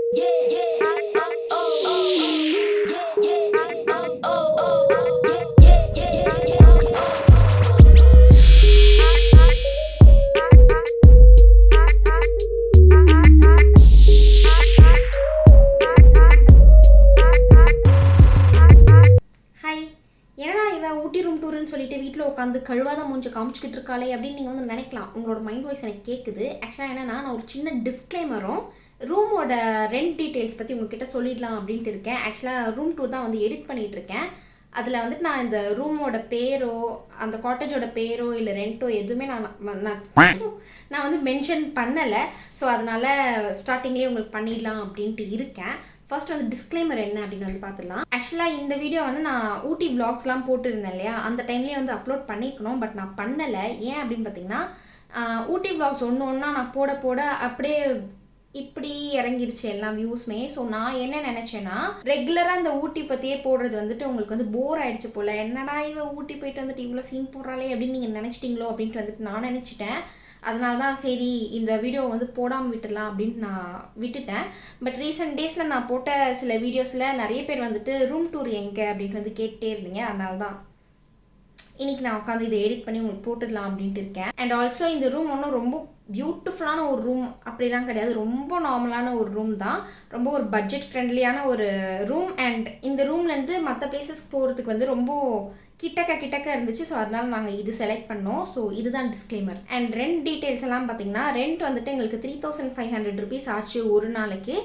ஊட்டி room டூர்னு சொல்லிட்டு வீட்டில் உட்காந்து கழுவாத மூஞ்சி காமிச்சிக்கிட்டு இருக்காளே அப்படின்னு நீங்கள் வந்து நினைக்கலாம். உங்களோட மைண்ட் வாய்ஸ் எனக்கு கேட்குது. ஆக்சுவலாக என்னன்னா, நான் ஒரு சின்ன டிஸ்க்ளைமரும் ரூமோட ரெண்ட் டீட்டெயில்ஸ் பற்றி உங்ககிட்ட சொல்லிடலாம் அப்படின்ட்டு இருக்கேன். ஆக்சுவலாக ரூம் டூர் தான் வந்து எடிட் பண்ணிகிட்டு இருக்கேன். அதில் வந்துட்டு நான் இந்த ரூமோட பேரோ அந்த காட்டேஜோட பேரோ இல்லை ரெண்ட்டோ எதுவுமே நான் வந்து மென்ஷன் பண்ணலை. ஸோ அதனால் ஸ்டார்டிங்லேயே உங்களுக்கு பண்ணிடலாம் அப்படின்ட்டு இருக்கேன். ஃபர்ஸ்ட் வந்து டிஸ்க்ளைமர் என்ன அப்படின்னு வந்து பார்த்துடலாம். ஆக்சுவலாக இந்த வீடியோ வந்து நான் ஊட்டி விளாக்ஸ்லாம் போட்டுருந்தேன் இல்லையா, அந்த டைம்லேயே வந்து அப்லோட் பண்ணிக்கணும். பட் நான் பண்ணலை. ஏன் அப்படின்னு பார்த்தீங்கன்னா, ஊட்டி விளாக்ஸ் ஒன்று ஒன்றா நான் போட அப்படியே இப்படி இறங்கிருச்சு எல்லா வியூஸ்மே. ஸோ நான் என்ன நினச்சேன்னா, ரெகுலராக இந்த ஊட்டி பற்றியே போடுறது வந்துட்டு உங்களுக்கு வந்து போர் ஆகிடுச்சு போல். என்னடா இவ ஊட்டி போயிட்டு வந்துட்டு இவ்வளோ சீன் போடுறாளே அப்படின்னு நீங்கள் நினச்சிட்டிங்களோ அப்படின்ட்டு வந்துட்டு நான் நினச்சிட்டேன். அதனால தான் சரி இந்த வீடியோ வந்து போடாமல் விட்டுடலாம் அப்படின்ட்டு நான் விட்டுட்டேன். பட் ரீசெண்ட் டேஸில் நான் போட்ட சில வீடியோஸில் நிறைய பேர் வந்துட்டு ரூம் டூர் எங்கே அப்படின்ட்டு வந்து கேட்டே இருந்தீங்க. அதனால தான் இன்றைக்கி நான் உட்காந்து இதை எடிட் பண்ணி உங்களுக்கு போட்டுடலாம் அப்படின்ட்டு இருக்கேன். அண்ட் ஆல்சோ இந்த ரூம் ஒன்றும் ரொம்ப பியூட்டிஃபுல்லான ஒரு ரூம் அப்படிலாம் கிடையாது. ரொம்ப நார்மலான ஒரு ரூம் தான். ரொம்ப ஒரு பட்ஜெட் ஃப்ரெண்ட்லியான ஒரு ரூம். அண்ட் இந்த ரூம்லேருந்து மற்ற பிளேசஸ்க்கு போகிறதுக்கு வந்து ரொம்ப கிட்டக்க இருந்துச்சு. ஸோ அதனால நாங்கள் இது செலக்ட் பண்ணோம். ஸோ இதுதான் டிஸ்க்ளைமர். அண்ட் ரெண்ட் டீட்டெயில்ஸ் எல்லாம் பார்த்தீங்கன்னா, ரெண்ட் வந்துட்டு எங்களுக்கு 3500 rupees ஆச்சு ஒரு நாளைக்கு.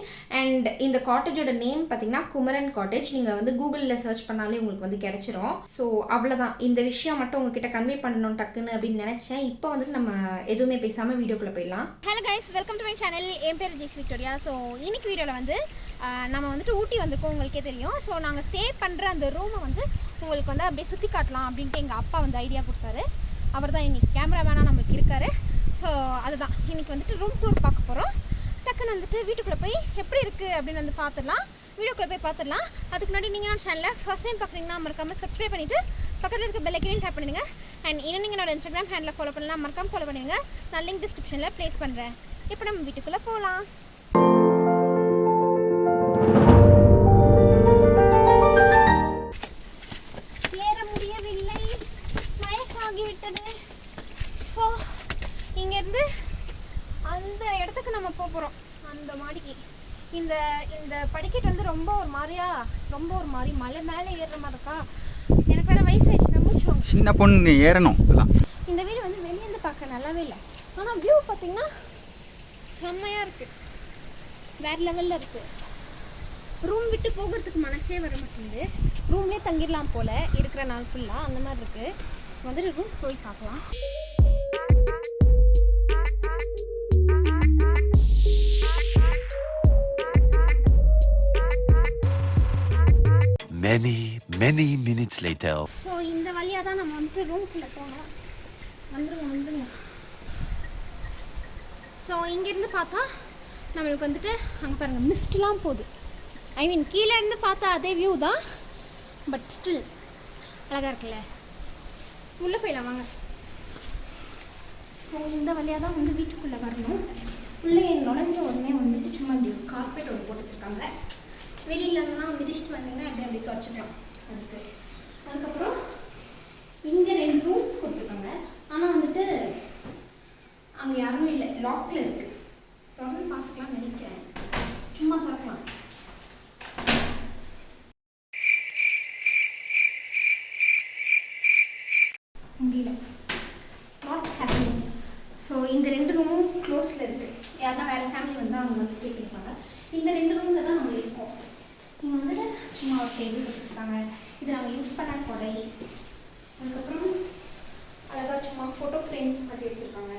அண்ட் இந்த காட்டேஜோட நேம் பார்த்தீங்கன்னா குமரன் காட்டேஜ். நீங்கள் வந்து கூகுளில் சர்ச் பண்ணாலே உங்களுக்கு வந்து கிடைச்சிரும். ஸோ அவ்வளோதான். இந்த விஷயம் மட்டும் உங்ககிட்ட கன்வே பண்ணணும் டக்குன்னு அப்படின்னு நினச்சேன். இப்போ வந்துட்டு நம்ம எதுவுமே பேசாமல் வீடியோக்குள்ளே போயிடலாம். Hello guys, welcome to my channel. என் பேர் ஜெய்சி விக்டோரியா. ஸோ இன்னைக்கு வீடியோவில் வந்து நம்ம வந்துட்டு ஊட்டி வந்திருக்கோம், உங்களுக்கே தெரியும். ஸோ நாங்கள் ஸ்டே பண்ணுற அந்த ரூமை வந்து உங்களுக்கு வந்து அப்படியே சுற்றி காட்டலாம் அப்படின்ட்டு எங்கள் அப்பா வந்து ஐடியா கொடுத்தாரு. அவர் தான் இன்றைக்கி கேமராமேனாக நம்மளுக்கு இருக்கார். ஸோ அதுதான் இன்றைக்கி வந்துட்டு ரூம் டூர் பார்க்க போகிறோம். டக்குன்னு வந்துட்டு வீட்டுக்குள்ளே போய் எப்படி இருக்குது அப்படின்னு வந்து பார்த்துடலாம். வீடியோக்குள்ளே போய் பார்த்துடலாம். அதுக்கு முன்னாடி நீங்கள் நான் சேனலில் ஃபர்ஸ்ட் டைம் பார்க்குறீங்கன்னா மறக்காமல் சப்ஸ்கிரைப் பண்ணிவிட்டு பக்கத்தில் இருக்க பெல் ஐக்கனையும் டேப் பண்ணிடுங்க. அண்ட் இன்னும் நீங்கள் என்னோட இன்ஸ்டாகிராம் ஹேண்டில் ஃபாலோ பண்ணலாம், மறக்காமல் ஃபாலோ பண்ணிடுங்க. நான் லிங்க் டிஸ்கிரிப்ஷனில் ப்ளேஸ் பண்ணுறேன். இப்போ நம்ம வீட்டுக்குள்ளே போகலாம். ஸோ இங்கேருந்து அந்த இடத்துக்கு நம்ம போகிறோம், அந்த மாடிக்கு. இந்த இந்த படிக்கட்டு வந்து ரொம்ப ஒரு மாதிரி மலை மேலே ஏறுற மாதிரி இருக்கா. எனக்கு வேறு வயசாகிடுச்சு, நம்பிச்சுவாங்க சின்ன பொண்ணு ஏறணும். இந்த வீடு வந்து வெளியேருந்து பார்க்க நல்லாவே இல்லை. ஆனால் வியூ பார்த்திங்கன்னா செம்மையாக இருக்குது, வேறு லெவலில் இருக்குது. ரூம் விட்டு போகிறதுக்கு மனசே வர மாட்டேங்குது. ரூம்லேயே தங்கிடலாம் போல் இருக்கிற நாள் ஃபுல்லாக, அந்த மாதிரி இருக்குது. வந்துட்டு ரூம் போய் பார்க்கலாம். Many minutes later. ஸோ இந்த வழியாக தான் நம்ம வந்துட்டு ரூம்குள்ளே போகலாம். வந்துருங்க. ஸோ இங்கேருந்து பார்த்தா நம்மளுக்கு வந்துட்டு அங்கே பாருங்கள் மிஸ்ட்லாம் போகுது. ஐ மீன் கீழே இருந்து பார்த்தா அதே வியூ தான், பட் ஸ்டில் அழகாக இருக்குல்ல. உள்ளே போயிடலாம் வாங்க. ஸோ இந்த வழியாக தான் வந்து வீட்டுக்குள்ளே வரணும். உள்ளே நுழைஞ்ச உடனே வந்துட்டு சும்மா இப்படி கார்பெட் ஒன்று போட்டு வச்சுருக்காங்க. வெளியிலலாம் மிதிச்சுட்டு வந்தீங்கன்னா அப்படி துவைச்சிக்கலாம். அதுக்கப்புறம் இங்கே 2 ரூம்ஸ் கொடுத்துருக்காங்க. ஆனால் வந்துட்டு அங்கே யாருமே இல்லை, லாக்கில் இருக்குது. தொடர்ந்து பார்த்துக்கலாம்னு நினைக்கிறேன். சும்மா திறக்கலாம். முடியல, நாட் ஹேப்பனிங். ஸோ இந்த 2 ரூமும் க்ளோஸில் இருக்குது. யாருன்னா வேறு ஃபேமிலி வந்து அவங்க வந்து ஸ்டே பண்ணிப்பாங்க. இந்த 2 ரூமில் தான் நம்ம இருக்கோம். இங்கே வந்துட்டு சும்மா ஒரு டேபிள் வச்சுருக்காங்க. இது நாங்கள் யூஸ் பண்ண கொடை. அதுக்கப்புறம் அழகாக சும்மா ஃபோட்டோ ஃப்ரேம்ஸ் கட்டி வச்சுருக்காங்க.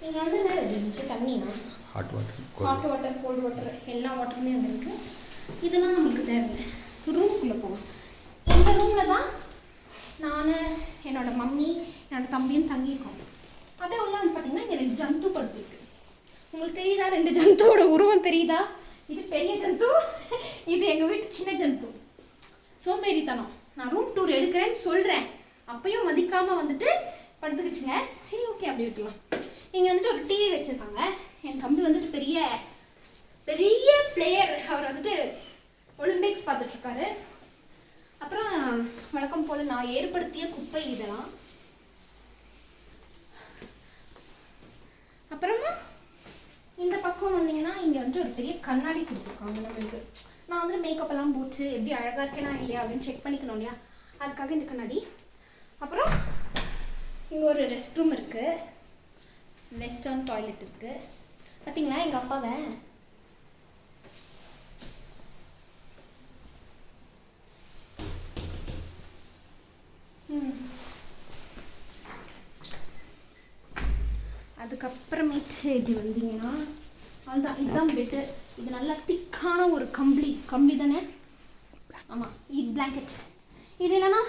இங்கே வந்து என்ன இருந்துச்சு, தண்ணினா ஹாட் வாட்டர் கோல்டு வாட்டர் எல்லா வாட்டருமே வந்து இருக்குது. இதெல்லாம் நம்மளுக்கு தேவை. ரூம்குள்ளே போகணும். இந்த ரூமில் தான் நான், என்னோடய மம்மி, என்னோடய தம்பியும் தங்கியிருக்கோம். அப்படியே உள்ள வந்து பார்த்திங்கன்னா இங்கே 2 ஜந்து படுத்துருக்கு. உங்களுக்கு தெரியுதா? 2 ஜந்துவோட உருவம் தெரியுதா? இது பெரிய ஜந்து, இது எங்கள் வீட்டு சின்ன ஜந்து. சோம்பேறித்தனம். நான் ரூம் டூர் எடுக்கிறேன்னு சொல்கிறேன், அப்பையும் மதிக்காமல் வந்துட்டு படுத்துக்கிச்சுங்க. சரி ஓகே, அப்படி விட்டுலாம். இங்கே வந்துட்டு ஒரு டிவி வச்சுருக்காங்க. என் தம்பி வந்துட்டு பெரிய பெரிய பிளேயர். அவர் வந்துட்டு ஒலிம்பிக்ஸ் பார்த்துட்ருக்காரு. அப்புறம் வழக்கம் போல் நான் ஏற்படுத்திய குப்பை இதெல்லாம். அப்புறமா இந்த பக்கம் வந்தீங்கன்னா இங்கே வந்துட்டு ஒரு பெரிய கண்ணாடி கொடுத்துருக்காங்க நம்மளுக்கு. நான் வந்துட்டு மேக்கப் எல்லாம் போட்டு எப்படி அழகாக இருக்கேனா இல்லையா அப்படின்னு செக் பண்ணிக்கணும் இல்லையா, அதுக்காக இந்த கண்ணாடி. அப்புறம் இங்கே ஒரு ரெஸ்ட் ரூம் இருக்குது, வெஸ்டர்ன் டாய்லெட் இருக்குது. பார்த்தீங்களா எங்கள் அப்பாவை. அதுக்கப்புறமேட்டு இப்படி வந்தீங்கன்னா அதுதான், இதுதான் பெட்டு. இது நல்லா திக்கான ஒரு கம்பளி தானே. ஆமாம், இது பிளாங்கெட். இது இல்லைன்னா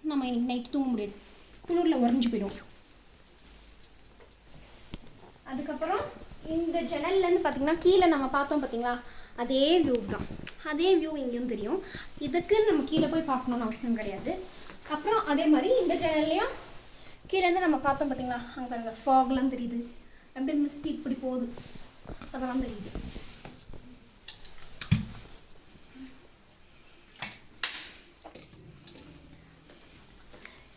நம்ம இன்னைக்கு நைட்டு தூங்க முடியாது, குளிரில் உறைஞ்சி போயிடும். அதுக்கப்புறம் இந்த ஜன்னல்லேருந்து பார்த்தீங்கன்னா கீழே நம்ம பார்த்தோம் பார்த்தீங்களா, அதே வியூ தான். அதே வியூ இங்கேயும் தெரியும். இதுக்குன்னு நம்ம கீழே போய் பார்க்கணுன்னு அவசியம் கிடையாது. அப்புறம் அதே மாதிரி இந்த ஜன்னல்லையும் கீழேருந்து நம்ம பார்த்தோம் பார்த்தீங்களா, அங்கே பாருங்கள் ஃபாக்லாம் தெரியுது, அப்படியே மிஸ்டி இப்படி போகுது, அதெல்லாம் தெரியுது.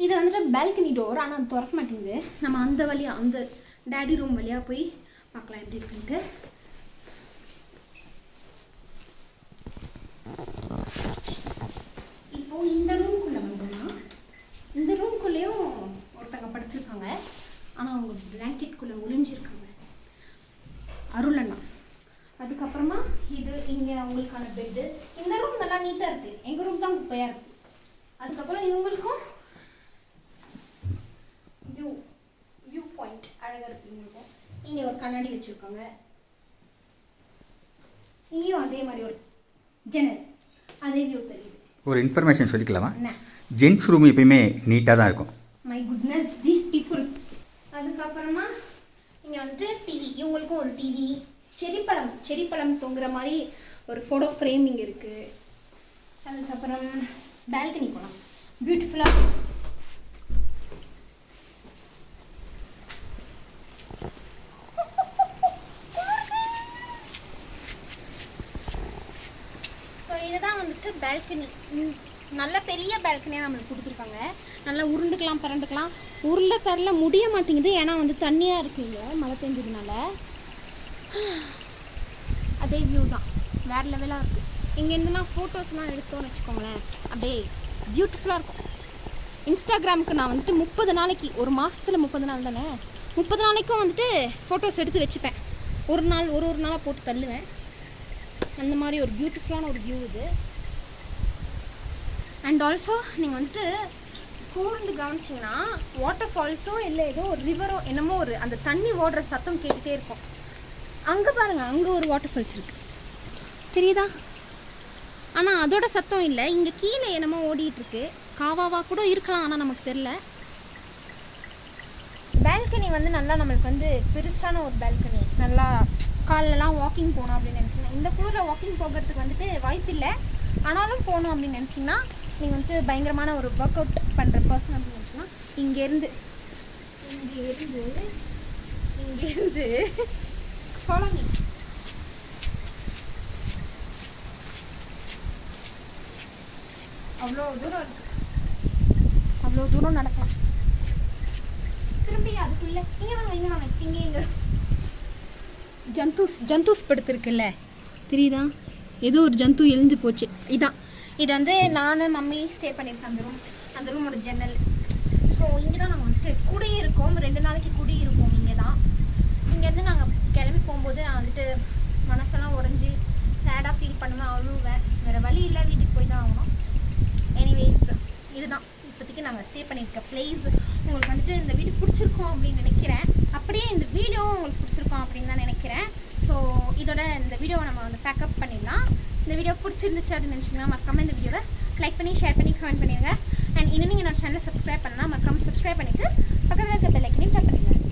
இது வந்துட்டு பால்கனி டோர், ஆனால் அது திறக்க மாட்டேங்குது. நம்ம அந்த வழியாக அந்த டேடி ரூம் வழியாக போய் பார்க்கலாம் எப்படி இருக்குன்ட்டு. இப்போது இந்த ரூம்குள்ளே வந்தோம்னா இந்த ரூம்குள்ளேயும் ஒருத்தங்க படுத்திருக்காங்க. ஆனால் அவங்க பிளாங்கெட்குள்ளே ஒளிஞ்சிருக்காங்க, அருள் அண்ணா. அதுக்கப்புறமா இது இங்கே அவங்களுக்கான பெட்டு. இந்த ரூம் நல்லா நீட்டாக இருக்குது, எங்கள் ரூம் தான் குப்பையாக இருக்குது. அதுக்கப்புறம் இவங்களுக்கும் வியூ பாயிண்ட் அழகாக இருக்குது. இவங்களுக்கும் இங்கே ஒரு கண்ணாடி வச்சுருக்காங்க. இங்கேயும் அதே மாதிரி ஒரு ஜன்னல், அதே வியூ தெரியுது. ஒரு இன்ஃபர்மேஷன் சொல்லிக்கலாமா? ஜென்ட்ஸ் ரூம் எப்பயுமே நீட்டாக தான் இருக்கும். My goodness, these people. அதுக்கப்புறமா இங்கே வந்துட்டு டிவி, இவங்களுக்கும் ஒரு டிவி, செரி பழம் தொங்குற மாதிரி ஒரு ஃபோட்டோ ஃப்ரேம் இங்கே இருக்குது. அதுக்கப்புறம் பால்கனி போகலாம், பியூட்டிஃபுல்லாக. ஸோ இதுதான் வந்துட்டு பால்கனி. நல்ல பெரிய பால்கனியாக நம்மளுக்கு கொடுத்துருக்காங்க. நல்லா உருண்டுக்கலாம் பரண்டுக்கலாம். உருளை பரல முடிய மாட்டேங்குது, ஏன்னா வந்து தண்ணியாக இருக்குங்க மழை பெஞ்சதுனால. அதே வியூ தான், வேறு லெவலாக இருக்குது. இங்கேருந்துனா ஃபோட்டோஸ்லாம் எடுத்தோன்னு வச்சுக்கோங்களேன், அப்படியே பியூட்டிஃபுல்லாக இருக்கும். இன்ஸ்டாகிராமுக்கு நான் வந்துட்டு 30 நாளைக்கு, ஒரு மாதத்தில் 30 நாள் தானே, 30 நாளைக்கும் வந்துட்டு ஃபோட்டோஸ் எடுத்து வச்சுப்பேன். ஒரு நாள் ஒரு நாளாக போட்டு தள்ளுவேன். அந்த மாதிரி ஒரு பியூட்டிஃபுல்லான ஒரு வியூ இது. அண்ட் ஆல்சோ நீங்கள் வந்துட்டு கூர்ந்து கவனிச்சிங்கன்னா வாட்டர் ஃபால்ஸோ இல்லை ஏதோ ஒரு ரிவரோ என்னமோ ஒரு அந்த தண்ணி ஓடுற சத்தம் கேட்டுகிட்டே இருக்கும். அங்கே பாருங்கள், அங்கே ஒரு வாட்டர் ஃபால்ஸ் இருக்குது, தெரியுதா? ஆனால் அதோட சத்தம் இல்லை, இங்கே கீழே என்னமோ ஓடிட்டுருக்கு. காவாவாக கூட இருக்கலாம், ஆனால் நமக்கு தெரில. பால்கனி வந்து நல்லா நம்மளுக்கு வந்து பெருசான ஒரு பால்கனி. நல்லா காலெலாம் வாக்கிங் போகணும் அப்படின்னு நினச்சிங்கன்னா, இந்த குளிரில் வாக்கிங் போகிறதுக்கு வந்துட்டு வாய்ப்பு இல்லை. ஆனாலும் போகணும் அப்படின்னு நினச்சிங்கன்னா, நீங்கள் வந்துட்டு பயங்கரமான ஒரு ஒர்க் அவுட் பண்ணுற பர்சன் அப்படின்னு நினச்சிங்கன்னா, இங்கேருந்து ஃபாலோ மீ. அவ்வளோ தூரம் நடக்கலாம். திரும்பி அதுக்குள்ளே இங்கே வாங்க இங்கே ஜந்தூஸ் படுத்துருக்குல்ல, தெரியுதா? ஏதோ ஒரு ஜந்து எழுந்து போச்சு. இது வந்து நான் மம்மி ஸ்டே பண்ணியிருக்கேன். அந்த ரூமோட ஜன்னல். ஸோ இங்கே தான் நாங்கள் வந்துட்டு குடியிருக்கோம். 2 நாளைக்கு குடியிருப்போம் இங்கே தான். இங்கேருந்து நாங்கள் கிளம்பி போகும்போது நான் வந்துட்டு மனசெல்லாம் உடஞ்சி சேடாக ஃபீல் பண்ணுவேன், அழுவேன். வேறு வழி இல்லை, வீட்டுக்கு போய் தான் ஆகணும். எனிவேஸ், இதுதான் இப்போதைக்கு நாங்கள் ஸ்டே பண்ணியிருக்க பிளேஸ். உங்களுக்கு வந்துட்டு இந்த வீடு பிடிச்சிருக்கோம் அப்படின்னு நினைக்கிறேன். அப்படியே இந்த வீடியோவும் உங்களுக்கு பிடிச்சிருக்கோம் அப்படின்னு தான் நினைக்கிறேன். ஸோ இதோட இந்த வீடியோவை நம்ம வந்து பேக்கப் பண்ணிடலாம். இந்த வீடியோ பிடிச்சிருந்துச்சு அப்படின்னு நினச்சிங்கன்னா மறக்காமல் இந்த வீடியோவை லைக் பண்ணி ஷேர் பண்ணி கமெண்ட் பண்ணிடுங்க. அண்ட் இன்னும் நீங்கள் என்னோட சேனலை சப்ஸ்கிரைப் பண்ணலாம், மறக்காமல் சப்ஸ்கிரைப் பண்ணிவிட்டு பக்கத்தில் இருக்க பெல் ஐக்கனையும் டேப் பண்ணிடுங்க.